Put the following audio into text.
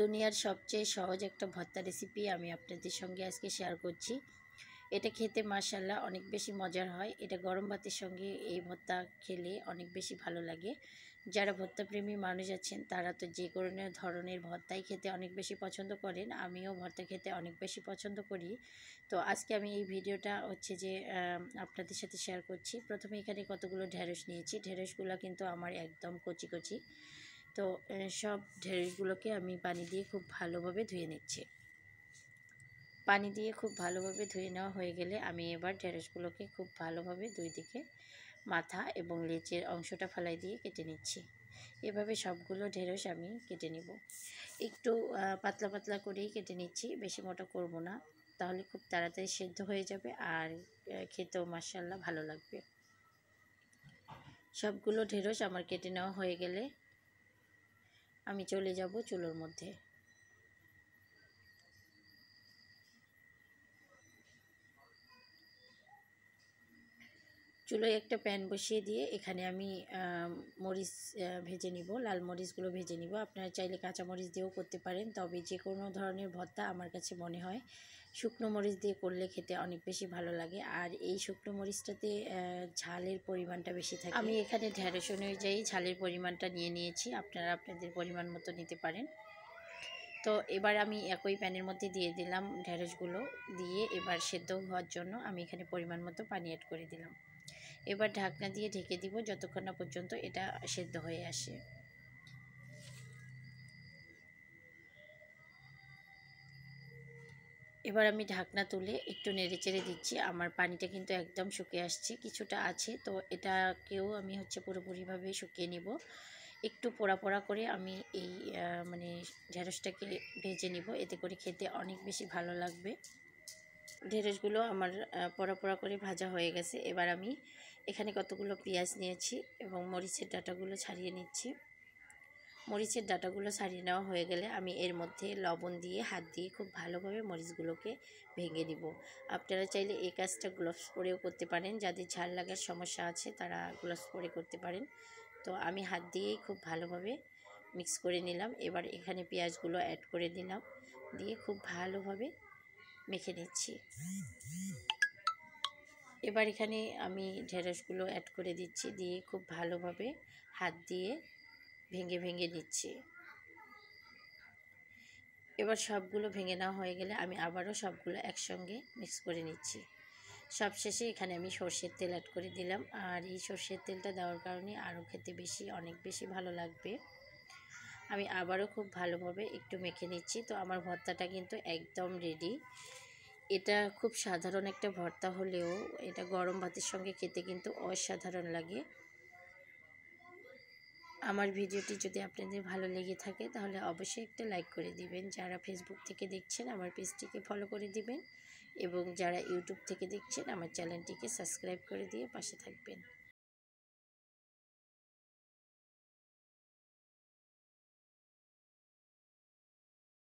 দুনিয়ার সবচেয়ে সহজ একটা ভর্তা রেসিপি আমি আপনাদের সঙ্গে আজকে শেয়ার করছি। এটা খেতে মাশাআল্লাহ অনেক বেশি মজার হয়। এটা গরম ভাতের সঙ্গে এই ভর্তা খেলে অনেক বেশি ভালো লাগে। যারা ভর্তাপ্রেমী মানুষ আছেন তারা তো যে কোনো ধরনের ভর্তাই খেতে অনেক বেশি পছন্দ করেন। আমিও ভর্তা খেতে অনেক বেশি পছন্দ করি। তো আজকে আমি এই ভিডিওটা হচ্ছে যে আপনাদের সাথে শেয়ার করছি। প্রথমে এখানে কতগুলো ঢেঁড়স নিয়েছি। ঢেঁড়সগুলো কিন্তু আমার একদম কচি কচি। তো সব ঢেঁড়সগুলোকে আমি পানি দিয়ে খুব ভালোভাবে ধুয়ে নিচ্ছি। পানি দিয়ে খুব ভালোভাবে ধুয়ে নেওয়া হয়ে গেলে আমি এবার ঢেঁড়সগুলোকে খুব ভালোভাবে দুই দিকে মাথা এবং লেজের অংশটা ফেলাই দিয়ে কেটে নিচ্ছি। এভাবে সবগুলো ঢেঁড়স আমি কেটে নিব। একটু পাতলা পাতলা করেই কেটে নিচ্ছি, বেশি মোটা করব না, তাহলে খুব তাড়াতাড়ি সেদ্ধ হয়ে যাবে আর খেতেও মাশাআল্লাহ ভালো লাগবে। সবগুলো ঢেঁড়স আমার কেটে নেওয়া হয়ে গেলে আমি চলে যাব চুলোর মধ্যে। চুলোয় একটা প্যান বসিয়ে দিয়ে এখানে আমি মরিচ ভেজে নিব, লাল মরিচগুলো ভেজে নিব। আপনারা চাইলে কাঁচা মরিচ দিয়েও করতে পারেন, তবে যে কোনো ধরনের ভর্তা আমার কাছে মনে হয় শুকনো মরিচ দিয়ে করলে খেতে অনেক বেশি ভালো লাগে। আর এই শুকনো মরিচটাতে ঝালের পরিমাণটা বেশি থাকে। আমি এখানে ঢেঁড়স অনুযায়ী ঝালের পরিমাণটা নিয়ে নিয়েছি, আপনারা আপনাদের পরিমাণ মতো নিতে পারেন। তো এবার আমি একই প্যানের মধ্যে দিয়ে দিলাম ঢেঁড়সগুলো, দিয়ে এবার সেদ্ধ হওয়ার জন্য আমি এখানে পরিমাণ মতো পানি অ্যাড করে দিলাম। এবার ঢাকনা দিয়ে ঢেকে দিব যতক্ষণ না পর্যন্ত এটা সেদ্ধ হয়ে আসে। এবার আমি ঢাকনা তুলে একটু নেড়েচেড়ে দিচ্ছি। আমার পানিটা কিন্তু একদম শুকিয়ে আসছে, কিছুটা আছে, তো এটাকেও আমি হচ্ছে পুরোপুরিভাবে শুকিয়ে নিব। একটু পোড়া পোড়া করে আমি এই মানে ঢেঁড়সটাকে ভেজে নিব, এতে করে খেতে অনেক বেশি ভালো লাগবে। ঢেঁড়সগুলো আমার পোড়া পোড়া করে ভাজা হয়ে গেছে। এবার আমি এখানে কতগুলো পেঁয়াজ নিয়েছি এবং মরিচের ডাঁটাগুলো ছাড়িয়ে নিচ্ছি। মরিচের ডাঁটাগুলো ছাড়িয়ে নেওয়া হয়ে গেলে আমি এর মধ্যে লবণ দিয়ে হাত দিয়ে খুব ভালোভাবে মরিচগুলোকে ভেঙে নিব। আপনারা চাইলে এই কাজটা গ্লোভস পরেও করতে পারেন, যাদের ঝাল লাগার সমস্যা আছে তারা গ্লোভস পরে করতে পারেন। তো আমি হাত দিয়েই খুব ভালোভাবে মিক্স করে নিলাম। এবার এখানে পেঁয়াজগুলো অ্যাড করে দিলাম, দিয়ে খুব ভালোভাবে মেখে নিচ্ছি। এবার এখানে আমি ঢেঁড়সগুলো অ্যাড করে দিচ্ছি, দিয়ে খুব ভালোভাবে হাত দিয়ে ভেঙে ভেঙে নিচ্ছি। এবার সবগুলো ভেঙে নেওয়া হয়ে গেলে আমি আবারও সবগুলো একসঙ্গে মিক্স করে নিচ্ছি। সবশেষে এখানে আমি সরষের তেল অ্যাড করে দিলাম, আর এই সরষের তেলটা দেওয়ার কারণে আরও খেতে অনেক বেশি ভালো লাগবে। আমি আবারও খুব ভালোভাবে একটু মেখে নিচ্ছি। তো আমার ভর্তাটা কিন্তু একদম রেডি। এটা খুব সাধারণ একটা ভর্তা হলেও এটা গরম ভাতের সঙ্গে খেতে কিন্তু অসাধারণ লাগে। আমার ভিডিওটি যদি আপনাদের ভালো লেগে থাকে তাহলে অবশ্যই একটা লাইক করে দিবেন। যারা ফেসবুক থেকে দেখছেন আমার পেজটিকে ফলো করে দিবেন, এবং যারা ইউটিউব থেকে দেখছেন আমার চ্যানেলটিকে সাবস্ক্রাইব করে দিয়ে পাশে থাকবেন।